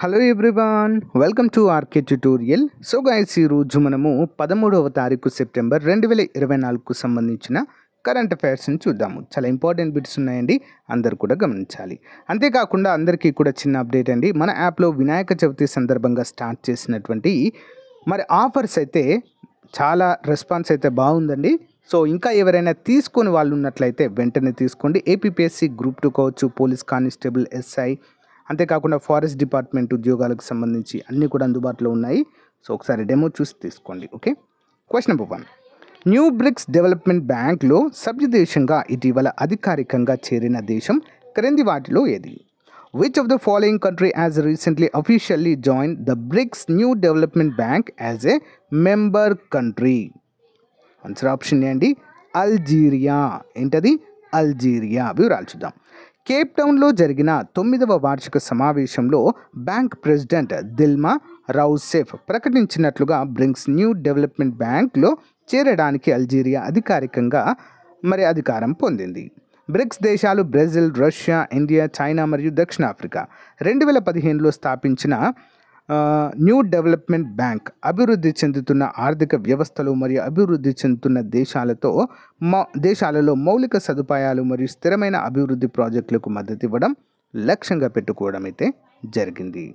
Hello everyone, welcome to RK tutorial. So guys, ఈరోజు మనము 13వ తారీఖు సెప్టెంబర్ 2024కు సంబంధించిన కరెంట్ అఫైర్స్ని చూద్దాము. చాలా ఇంపార్టెంట్ బిట్స్ ఉన్నాయండి, అందరు కూడా గమనించాలి. అంతేకాకుండా అందరికీ కూడా చిన్న అప్డేట్ అండి, మన యాప్లో వినాయక చవితి సందర్భంగా స్టార్ట్ చేసినటువంటి ఆఫర్స్ అయితే చాలా రెస్పాన్స్ అయితే బాగుందండి. సో ఇంకా ఎవరైనా తీసుకొని వాళ్ళు ఉన్నట్లయితే వెంటనే తీసుకోండి. ఏపీపీఎస్సీ గ్రూప్ 2 కావచ్చు, పోలీస్ కానిస్టేబుల్, ఎస్ఐ, అంతేకాకుండా ఫారెస్ట్ డిపార్ట్మెంట్ ఉద్యోగాలకు సంబంధించి అన్నీ కూడా అందుబాటులో ఉన్నాయి. సో ఒకసారి డెమో చూసి తీసుకోండి. Okay, question number 1. New BRICS development బ్యాంక్లో సభ్యదేశంగా ఇటీవల అధికారికంగా చేరిన దేశం క్రింది వాటిలో ఏది? Which of the following country has recently officially join the BRICS new development bank as a member country? Answer option A అండి, అల్జీరియా. ఏంటది? అల్జీరియా. వివరాలు చూద్దాం. కేప్ టౌన్లో జరిగిన 9వ వార్షిక సమావేశంలో బ్యాంక్ ప్రెసిడెంట్ దిల్మా రౌసెఫ్ ప్రకటించినట్లుగా బ్రిక్స్ న్యూ డెవలప్మెంట్ బ్యాంక్లో చేరడానికి అల్జీరియా అధికారికంగా అధికారం పొందింది. బ్రిక్స్ దేశాలు బ్రెజిల్, రష్యా, ఇండియా, చైనా మరియు దక్షిణాఫ్రికా 2015లో స్థాపించిన న్యూ డెవలప్మెంట్ బ్యాంక్ అభివృద్ధి చెందుతున్న ఆర్థిక వ్యవస్థలు మరియు అభివృద్ధి చెందుతున్న దేశాలలో మౌలిక సదుపాయాలు మరియు స్థిరమైన అభివృద్ధి ప్రాజెక్టులకు మద్దతు ఇవ్వడం లక్ష్యంగా పెట్టుకోవడం అయితే జరిగింది.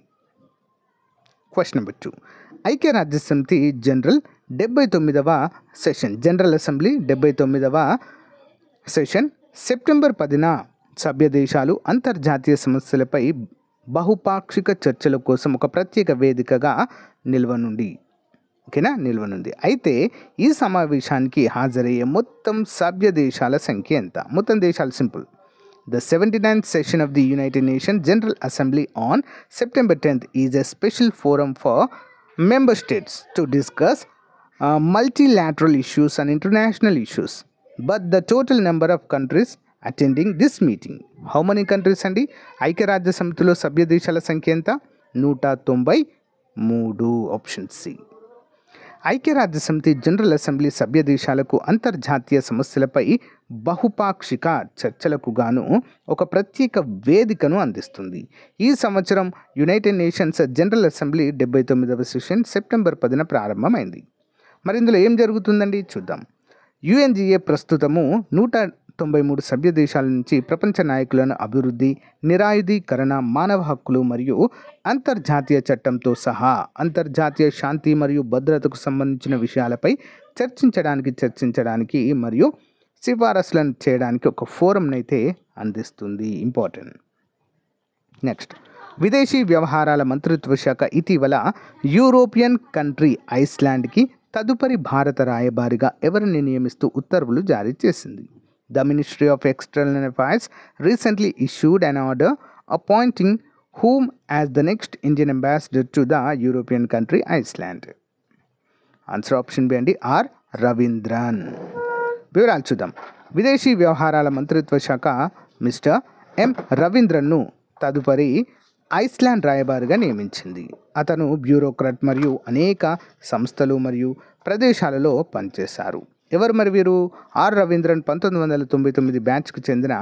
Question number 2. ఐక్యరాజ్యసమితి జనరల్ 79వ సెషన్, జనరల్ అసెంబ్లీ 79వ సెషన్ సెప్టెంబర్ 10న సభ్య దేశాలు అంతర్జాతీయ సమస్యలపై బహుపాక్షిక చర్చల కోసం ఒక ప్రత్యేక వేదికగా నిల్వనుంది. అయితే ఈ సమావేశానికి హాజరయ్యే మొత్తం సభ్య దేశాల సంఖ్య ఎంత? మొత్తం దేశాలు simple. The 79th session of the United Nations General Assembly on September 10th is a special forum for member states to discuss multilateral issues and international issues. But the total number of countries attending this meeting, how many countries అండి? ఐక్యరాజ్య సమితిలో సభ్య దేశాల సంఖ్య ఎంత? 193. Option C. ఐక్యరాజ్య సమితి general assembly సభ్య దేశాలకు అంతర్జాతీయ సమస్యలపై బహుపాక్షిక చర్చలకు గాను ఒక ప్రత్యేక వేదికను అందిస్తుంది. ఈ సంవత్సరం యునైటెడ్ నేషన్స్ జనరల్ అసెంబ్లీ 79వ సెషన్ సెప్టెంబర్ 10న ప్రారంభమైంది. మరి ఇందులో ఏం జరుగుతుందండి చూద్దాం. యుఎన్జిఏ ప్రస్తుతము 193 సభ్య దేశాల నుంచి ప్రపంచ నాయకులను అభివృద్ధి, నిరాయుధీకరణ, మానవ హక్కులు మరియు అంతర్జాతీయ చట్టంతో సహా అంతర్జాతీయ శాంతి మరియు భద్రతకు సంబంధించిన విషయాలపై చర్చించడానికి మరియు సిఫారసులను చేయడానికి ఒక ఫోరంను అయితే అందిస్తుంది. ఇంపార్టెంట్. నెక్స్ట్, విదేశీ వ్యవహారాల మంత్రిత్వ శాఖ ఇటీవల యూరోపియన్ కంట్రీ ఐస్లాండ్కి తదుపరి భారత రాయబారిగా ఎవరిని నియమిస్తూ ఉత్తర్వులు జారీ చేసింది. The Ministry of External Affairs recently issued an order appointing whom as the next Indian ambassador to the European country Iceland. Answer option B అండి, ఆర్ రవీంద్రన్. వివరాలు చూద్దాం. విదేశీ వ్యవహారాల మంత్రిత్వ శాఖ మిస్టర్ ఎం రవీంద్రన్ను తదుపరి ఐస్లాండ్ రాయబారిగా నియమించింది. అతను బ్యూరోక్రాట్ మరియు అనేక సంస్థలు మరియు ప్రదేశాలలో పనిచేశారు. ఎవరు మరి వీరు? ఆర్ రవీంద్రన్ 1999 బ్యాచ్కు చెందిన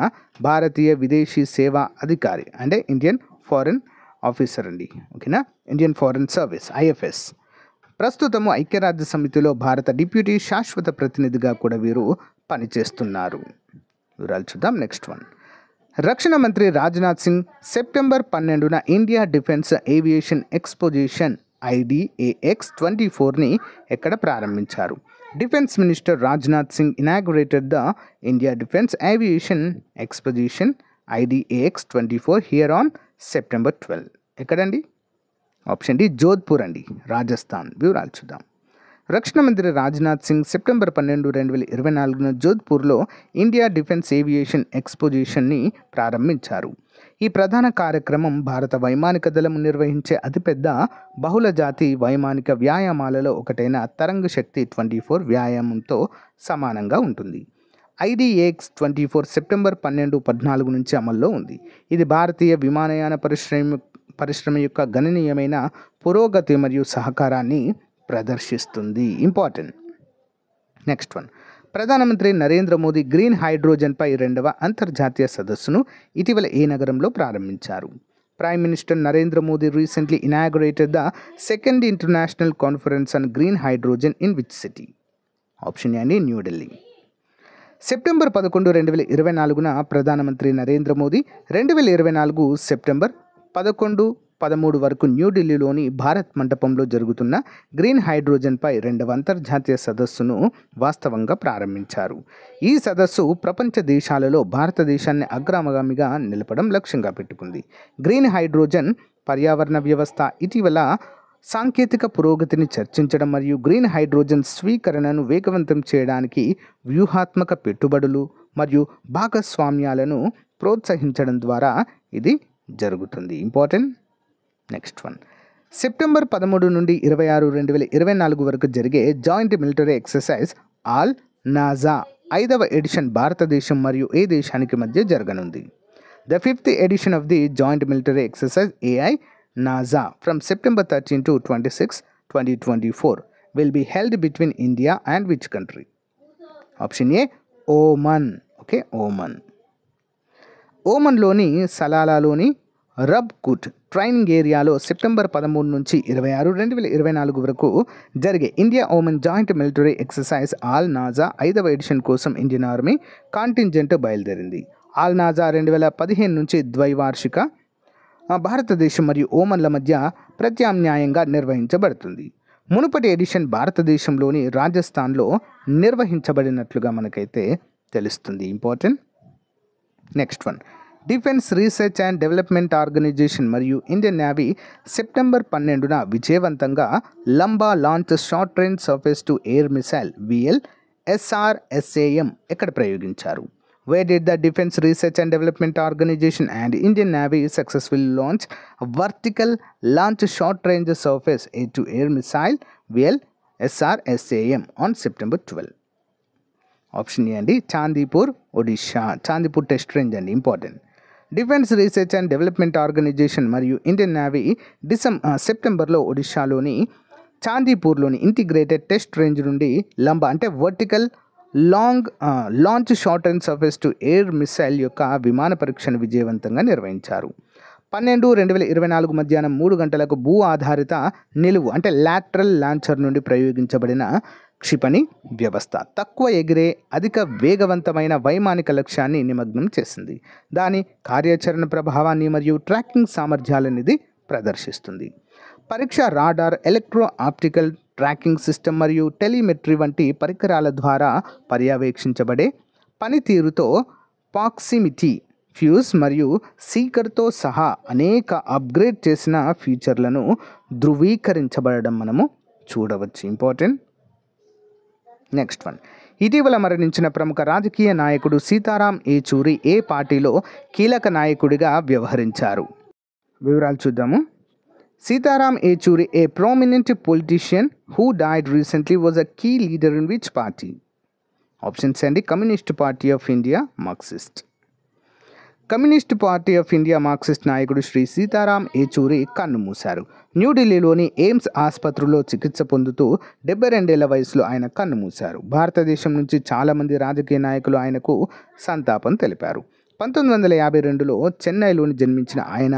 భారతీయ విదేశీ సేవా అధికారి, అంటే ఇండియన్ ఫారెన్ ఆఫీసర్ అండి. ఓకేనా, ఇండియన్ ఫారెన్ సర్వీస్ ఐఎఫ్ఎస్. ప్రస్తుతము ఐక్యరాజ్య సమితిలో భారత డిప్యూటీ శాశ్వత ప్రతినిధిగా కూడా వీరు పనిచేస్తున్నారు. వివరాలు చూద్దాం. Next one. రక్షణ మంత్రి రాజ్నాథ్ సింగ్ సెప్టెంబర్ 12న India Defence Aviation Exposition IDAX 24ని ఎక్కడ ప్రారంభించారు? Defence minister Rajnath Singh inaugurated the India Defence Aviation Exposition IDAX 24 here on September 12. ఎక్కడండి? ఆప్షన్ డి, జోధ్పూర్ అండి, రాజస్థాన్. వివరాలు చూద్దాం. రక్షణ మంత్రి రాజ్నాథ్ సింగ్ సెప్టెంబర్ 12, 2024న జోధ్పూర్లో ఇండియా డిఫెన్స్ ఏవియేషన్ ఎక్స్పోజిషన్ని ప్రారంభించారు. ఈ ప్రధాన కార్యక్రమం భారత వైమానిక దళం నిర్వహించే అతిపెద్ద బహుళజాతి వైమానిక వ్యాయామాలలో ఒకటైన తరంగ శక్తి 24 వ్యాయామంతో సమానంగా ఉంటుంది. IDAX 24 సెప్టెంబర్ 12, 14 నుంచి అమల్లో ఉంది. ఇది భారతీయ విమానయాన పరిశ్రమ యొక్క గణనీయమైన పురోగతి మరియు సహకారాన్ని ప్రదర్శిస్తుంది. ఇంపార్టెంట్. Next one. ప్రధానమంత్రి నరేంద్ర మోదీ గ్రీన్ హైడ్రోజన్పై 2వ అంతర్జాతీయ సదస్సును ఇటీవల ఏ నగరంలో ప్రారంభించారు? Prime Minister Narendra Modi recently inaugurated the second International Conference on Green Hydrogen in which city? Option A, New Delhi. September 11, 2024న ప్రధానమంత్రి నరేంద్ర మోదీ 2024 సెప్టెంబర్ 11, 13 వరకు న్యూఢిల్లీలోని భారత్ మంటపంలో జరుగుతున్న గ్రీన్ హైడ్రోజన్పై 2వ అంతర్జాతీయ సదస్సును వాస్తవంగా ప్రారంభించారు. ఈ సదస్సు ప్రపంచ దేశాలలో భారతదేశాన్ని అగ్రగామిగా నిలపడం లక్ష్యంగా పెట్టుకుంది. గ్రీన్ హైడ్రోజన్ పర్యావరణ వ్యవస్థ, ఇటీవల సాంకేతిక పురోగతిని చర్చించడం మరియు గ్రీన్ హైడ్రోజన్ స్వీకరణను వేగవంతం చేయడానికి వ్యూహాత్మక పెట్టుబడులు మరియు భాగస్వామ్యాలను ప్రోత్సహించడం ద్వారా ఇది జరుగుతుంది. ఇంపార్టెంట్. నెక్స్ట్ వన్, సెప్టెంబర్ 13 నుండి 26, 2024 వరకు జరిగే joint military exercise Al Najah 5వ ఎడిషన్ భారతదేశం మరియు ఏ దేశానికి మధ్య జరగనుంది? The 5th edition of the joint military exercise AI NASA from September 13 to 26, 2024 will be held between India and which country? Option A, Oman. Okay, Oman. ఓమన్లోని సలాలాలోని Rabkut training ఏరియాలో సెప్టెంబర్ 13 నుంచి 26, 2024 వరకు జరిగే India Oman joint military exercise Al Najah 5వ edition కోసం Indian Army contingent బయలుదేరింది. Al Najah 2015 నుంచి ద్వైవార్షిక భారతదేశం మరియు ఓమన్ల మధ్య ప్రత్యామ్నాయంగా నిర్వహించబడుతుంది. మునుపటి ఎడిషన్ భారతదేశంలోని రాజస్థాన్లో నిర్వహించబడినట్లుగా మనకైతే తెలుస్తుంది. Important. Next one, Defence research and development organisation మరియు ఇండియన్ నేవీ సెప్టెంబర్ 12న విజయవంతంగా లంబా launch short range surface to air missile VLSRSAM ఎక్కడ ప్రయోగించారు? Where did the Defense Research and Development Organization and Indian Navy successfully launch a vertical launch short-range surface air-to-air missile VLSRSAM on September 12? Option A అండి, Chandipur, Odisha. Chandipur test range అండి, important. Defence research and development organisation మరియు Indian navy సెప్టెంబర్లో ఒడిషాలోని చాందీపూర్లోని integrated test range నుండి లంబా అంటే vertical launch short and surface to air missile యొక్క విమాన పరీక్షను విజయవంతంగా నిర్వహించారు. 12, 2024 మధ్యాహ్నం 3 గంటలకు భూ ఆధారిత నిలువు అంటే లాటరల్ లాంచర్ నుండి ప్రయోగించబడిన క్షిపణి వ్యవస్థ తక్కువ ఎగిరే అధిక వేగవంతమైన వైమానిక లక్ష్యాన్ని నిమగ్నం చేసింది. దాని కార్యాచరణ ప్రభావాన్ని మరియు ట్రాకింగ్ సామర్థ్యాలను ఇది ప్రదర్శిస్తుంది. పరీక్ష radar, electro optical tracking system మరియు టెలిమెట్రీ వంటి పరికరాల ద్వారా పర్యవేక్షించబడే పనితీరుతో ప్రాక్సిమిటీ ఫ్యూజ్ మరియు సీకర్తో సహా అనేక అప్గ్రేడ్ చేసిన ఫీచర్లను ధృవీకరించబడడం మనము చూడవచ్చు. ఇంపార్టెంట్. నెక్స్ట్ వన్, ఇటీవల మరణించిన ప్రముఖ రాజకీయ నాయకుడు సీతారాం ఏచూరి ఏ పార్టీలో కీలక నాయకుడిగా వ్యవహరించారు? వివరాలు చూద్దాము. Sitaram Yechury, a prominent politician who died recently, was a key leader in which party? Options and the Communist Party of India, Marxist. Communist party of India Marxist నాయకుడు శ్రీ సీతారాం ఏచూరి కన్నుమూశారు. న్యూఢిల్లీలోని ఎయిమ్స్ ఆసుపత్రిలో చికిత్స పొందుతూ 72 ఏళ్ల వయసులో ఆయన కన్నుమూశారు. భారతదేశం నుంచి చాలామంది రాజకీయ నాయకులు ఆయనకు సంతాపం తెలిపారు. 1952లో చెన్నైలోని జన్మించిన ఆయన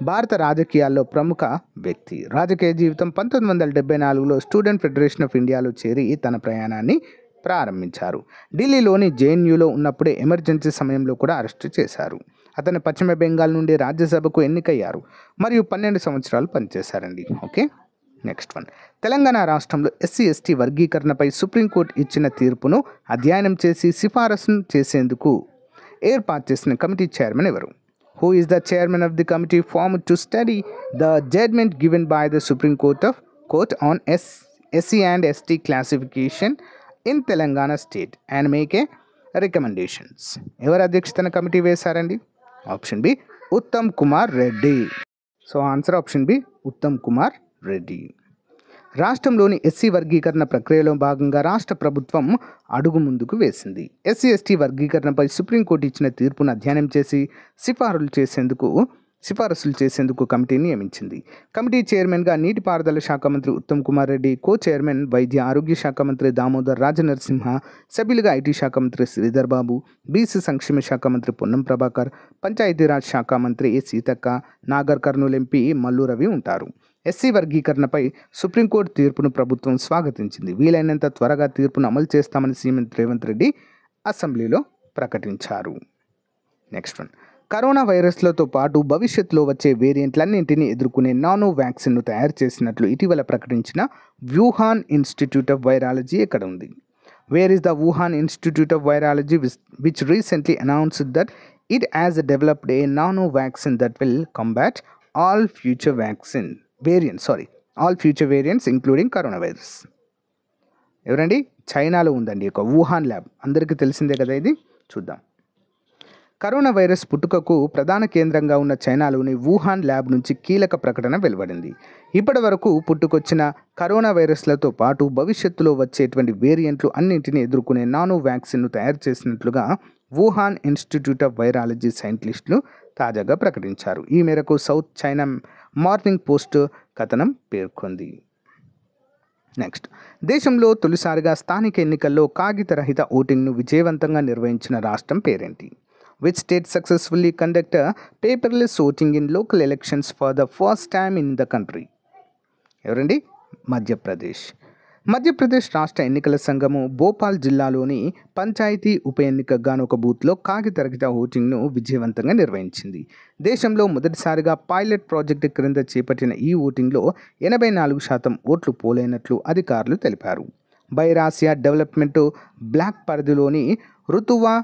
భారత రాజకీయాల్లో ప్రముఖ వ్యక్తి. రాజకీయ జీవితం 1974లో స్టూడెంట్ ఫెడరేషన్ ఆఫ్ ఇండియాలో చేరి తన ప్రయాణాన్ని ప్రారంభించారు. ఢిల్లీలోని జేఎన్యూలో ఉన్నప్పుడే ఎమర్జెన్సీ సమయంలో కూడా అరెస్టు చేశారు. అతను పశ్చిమ బెంగాల్ నుండి రాజ్యసభకు ఎన్నికయ్యారు మరియు 12 సంవత్సరాలు పనిచేశారండి. Okay, next one. తెలంగాణ రాష్ట్రంలో SC/ST వర్గీకరణపై సుప్రీంకోర్టు ఇచ్చిన తీర్పును అధ్యయనం చేసి సిఫారసు చేసేందుకు ఏర్పాటు చేసిన కమిటీ చైర్మన్ ఎవరు? Who is the chairman of the committee formed to study the judgment given by the Supreme Court on SC and ST classification in Telangana state and make a recommendations? ఎవరు అధ్యక్షతన committee వేశారండి? Option B Uttam Kumar Reddy. So answer option B Uttam Kumar Reddy. రాష్ట్రంలోని SC వర్గీకరణ ప్రక్రియలో భాగంగా రాష్ట్ర ప్రభుత్వం అడుగు ముందుకు వేసింది. SC/ST వర్గీకరణపై సుప్రీంకోర్టు ఇచ్చిన తీర్పును అధ్యయనం చేసి సిఫారసులు చేసేందుకు సిఫారసులు చేసేందుకు కమిటీని నియమించింది. కమిటీ చైర్మన్గా నీటిపారుదల శాఖ మంత్రి ఉత్తమ్ కుమార్ రెడ్డి, కో చైర్మన్ వైద్య ఆరోగ్య శాఖ మంత్రి దామోదర్ రాజనరసింహ, సభ్యులుగా ఐటీ శాఖ మంత్రి శ్రీధర్ బాబు, బీసీ సంక్షేమ శాఖ మంత్రి పొన్నం ప్రభాకర్, పంచాయతీరాజ్ శాఖ మంత్రి సీతక్క, నాగర్ కర్నూలు ఎంపీ మల్లు రవి ఉంటారు. ఎస్సీ వర్గీకరణపై సుప్రీంకోర్టు తీర్పును ప్రభుత్వం స్వాగతించింది. వీలైనంత త్వరగా తీర్పును అమలు చేస్తామని సీఎం రేవంత్ రెడ్డి అసెంబ్లీలో ప్రకటించారు. నెక్స్ట్ వన్, కరోనా వైరస్లతో పాటు భవిష్యత్తులో వచ్చే వేరియంట్లన్నింటినీ ఎదుర్కొనే నానో వ్యాక్సిన్ను తయారు చేసినట్లు ఇటీవల ప్రకటించిన వుహాన్ ఇన్స్టిట్యూట్ ఆఫ్ వైరాలజీ ఎక్కడ ఉంది? Where is the Wuhan institute of virology which recently announced that it has developed A nano vaccine that will combat all future variants including corona virus. ఎవరండి? చైనాలో ఉందండి ఒక వుహాన్ ల్యాబ్. అందరికీ తెలిసిందే కదా ఇది. చూద్దాం. కరోనా వైరస్ పుట్టుకకు ప్రధాన కేంద్రంగా ఉన్న చైనాలోని వుహాన్ ల్యాబ్ నుంచి కీలక ప్రకటన వెలువడింది. ఇప్పటి వరకు పుట్టుకొచ్చిన కరోనా వైరస్లతో పాటు భవిష్యత్తులో వచ్చేటువంటి వేరియంట్లు అన్నింటినీ ఎదుర్కొనే నానో వ్యాక్సిన్ను తయారు చేసినట్లుగా వుహాన్ ఇన్స్టిట్యూట్ ఆఫ్ వైరాలజీ సైంటిస్టులు తాజాగా ప్రకటించారు. ఈ మేరకు సౌత్ చైనా మార్నింగ్ పోస్ట్ కథనం పేర్కొంది. నెక్స్ట్, దేశంలో తొలిసారిగా స్థానిక ఎన్నికల్లో కాగితరహిత ఓటింగ్ను విజయవంతంగా నిర్వహించిన రాష్ట్రం పేరేంటి? Which state successfully conduct a paperless voting in local elections for the first time in the country? ఎవరండి? మధ్యప్రదేశ్ రాష్ట్ర ఎన్నికల సంఘము భోపాల్ జిల్లాలోని పంచాయతీ ఉప ఎన్నికకు గాను ఒక బూత్లో కాగితరహిత ఓటింగ్ను విజయవంతంగా నిర్వహించింది. దేశంలో మొదటిసారిగా పైలట్ ప్రాజెక్టు క్రింద చేపట్టిన ఈ ఓటింగ్లో 84% ఓట్లు పోలైనట్లు అధికారులు తెలిపారు. బైరాసియా డెవలప్మెంట్ బ్లాక్ పరిధిలోని రుతువా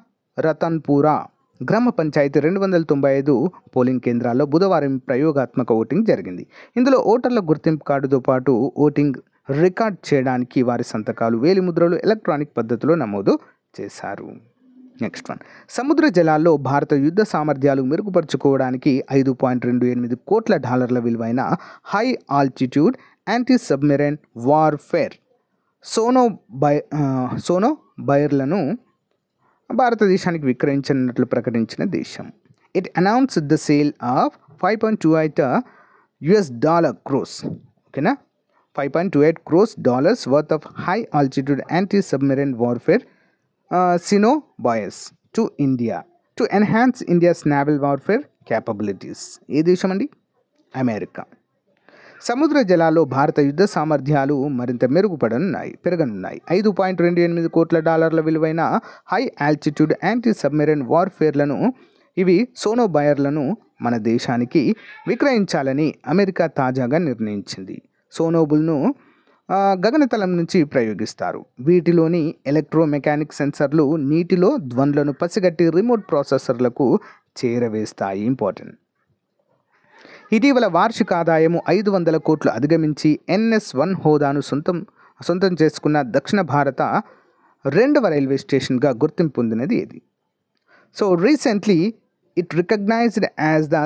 రతన్పూరా గ్రామ పంచాయతీ 295 పోలింగ్ కేంద్రాల్లో బుధవారం ప్రయోగాత్మక ఓటింగ్ జరిగింది. ఇందులో ఓటర్ల గుర్తింపు కార్డుతో పాటు ఓటింగ్ రికార్డ్ చేయడానికి వారి సంతకాలు, వేలిముద్రలు ఎలక్ట్రానిక్ పద్ధతిలో నమోదు చేశారు. నెక్స్ట్ వన్, సముద్ర జలాల్లో భారత యుద్ధ సామర్థ్యాలు మెరుగుపరుచుకోవడానికి $5.28 కోట్ల విలువైన high altitude anti submarine warfare సోనో బైర్లను భారతదేశానికి విక్రయించనున్నట్లు ప్రకటించిన దేశం. It announced the sale of $5.28 crores. ఓకేనా, $5.28 crores worth of high altitude anti submarine warfare sonobuoys to India to enhance India's naval warfare capabilities. ఏ దేశం అండి? అమెరికా. సముద్ర జలాల్లో భారత యుద్ధ సామర్థ్యాలు మరింత పెరగనున్నాయి. $5.28 కోట్ల విలువైన హై ఆల్టిట్యూడ్ యాంటీ సబ్మెరైన్ వార్ఫేర్లను, ఇవి సోనోబైర్లను మన దేశానికి విక్రయించాలని అమెరికా తాజాగా నిర్ణయించింది. సోనోబుల్ను గగనతలం నుంచి ప్రయోగిస్తారు. వీటిలోని ఎలక్ట్రోమెకానిక్ సెన్సర్లు నీటిలో ద్వంద్వలను పసిగట్టి రిమోట్ ప్రాసెసర్లకు చేరవేస్తాయి. ఇంపార్టెంట్. ఇటీవల వార్షిక ఆదాయము 500 కోట్లు అధిగమించి NS1 హోదాను సొంతం చేసుకున్న దక్షిణ భారత 2వ రైల్వే స్టేషన్గా గుర్తింపు పొందినది ఏది? So recently it recognised as the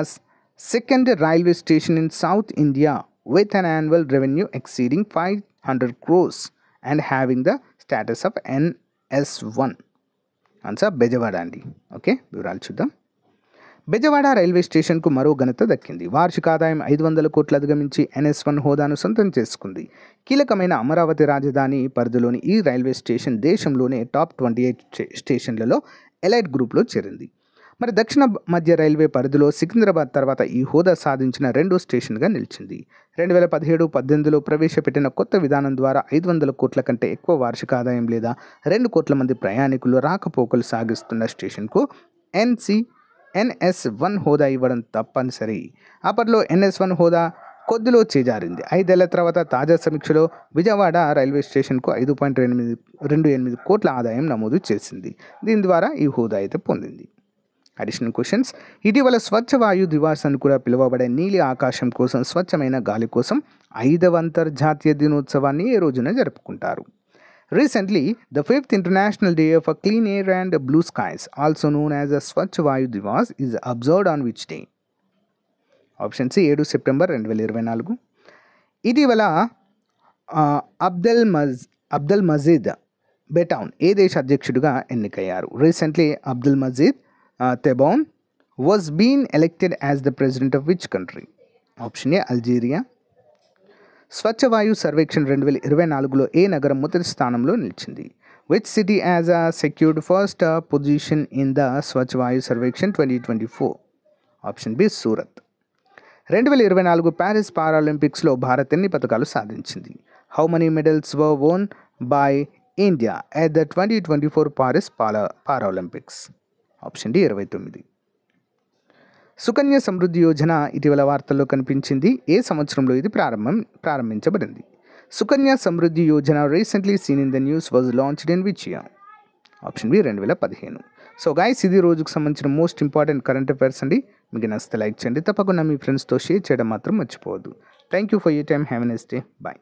second railway station in south India with an annual revenue exceeding 500 crores and having the status of NS1. Answer Bezawada అండి. ఓకే, వివరాలు చూద్దాం. బెజవాడ రైల్వే స్టేషన్కు మరో ఘనత దక్కింది. వార్షిక ఆదాయం 500 కోట్లు అధిగమించి NS1 హోదాను సొంతం చేసుకుంది. కీలకమైన అమరావతి రాజధాని పరిధిలోని ఈ రైల్వే స్టేషన్ దేశంలోనే టాప్ 28 స్టేషన్లలో ఎలైట్ గ్రూప్లో చేరింది. మరి దక్షిణ మధ్య రైల్వే పరిధిలో సికింద్రాబాద్ తర్వాత ఈ హోదా సాధించిన 2వ స్టేషన్గా నిలిచింది. 2017-18లో ప్రవేశపెట్టిన కొత్త విధానం ద్వారా 500 కోట్ల కంటే ఎక్కువ వార్షిక ఆదాయం లేదా 2 కోట్ల మంది ప్రయాణికులు రాకపోకలు సాగిస్తున్న స్టేషన్కు NS1 హోదా ఇవ్వడం తప్పనిసరి. అప్పట్లో NS1 హోదా కొద్దిలో చేజారింది. 5 ఏళ్ల తర్వాత తాజా సమీక్షలో విజయవాడ రైల్వే స్టేషన్కు 5.28 కోట్ల ఆదాయం నమోదు చేసింది. దీని ద్వారా ఈ హోదా అయితే పొందింది. Additional questions. ఇటీవల స్వచ్ఛ వాయు దివాస్ అని కూడా పిలువబడే నీలి ఆకాశం కోసం, స్వచ్ఛమైన గాలి కోసం 5వ అంతర్జాతీయ దినోత్సవాన్ని ఏ రోజున జరుపుకుంటారు? Recently, the 5th International Day of Clean Air and Blue Skies, also known as a Swachh Vayu Divas, is observed on which day? Option C, 7 September 2024. ఇటీవల అబ్దెల్ మజీద్ బెటౌన్ ఏ దేశ అధ్యక్షుడిగా ఎన్నికయ్యారు? Recently Abdul Majid Tebboune was been elected as the president of which country? Option A Algeria. Swachh Vayu Survekshan 2024లో ఏ నగరం మొదటి స్థానంలో నిలిచింది? Which city has secured first position in the Swachh Vayu Survekshan 2024? Option B Surat. 2024 Paris పారాలింపిక్స్లో భారత్ ఎన్ని పథకాలు సాధించింది? How many medals were won by India at the 2024 Paris Paralympics? Option D 29. Sukanya Samriddhi Yojana ఇటీవల వార్తల్లో కనిపించింది. ఏ సంవత్సరంలో ఇది ప్రారంభించబడింది? Sukanya Samriddhi Yojana recently seen in the news was launched in which year? Option B 2015. So guys, ఇది రోజుకు సంబంధించిన మోస్ట్ ఇంపార్టెంట్ కరెంట్ అఫైర్స్ అండి. మీకు నచ్చితే లైక్ చేయండి, తప్పకుండా మీ ఫ్రెండ్స్తో షేర్ చేయడం మాత్రం మర్చిపోవద్దు. Thank you for your time. Have a nice day. Bye.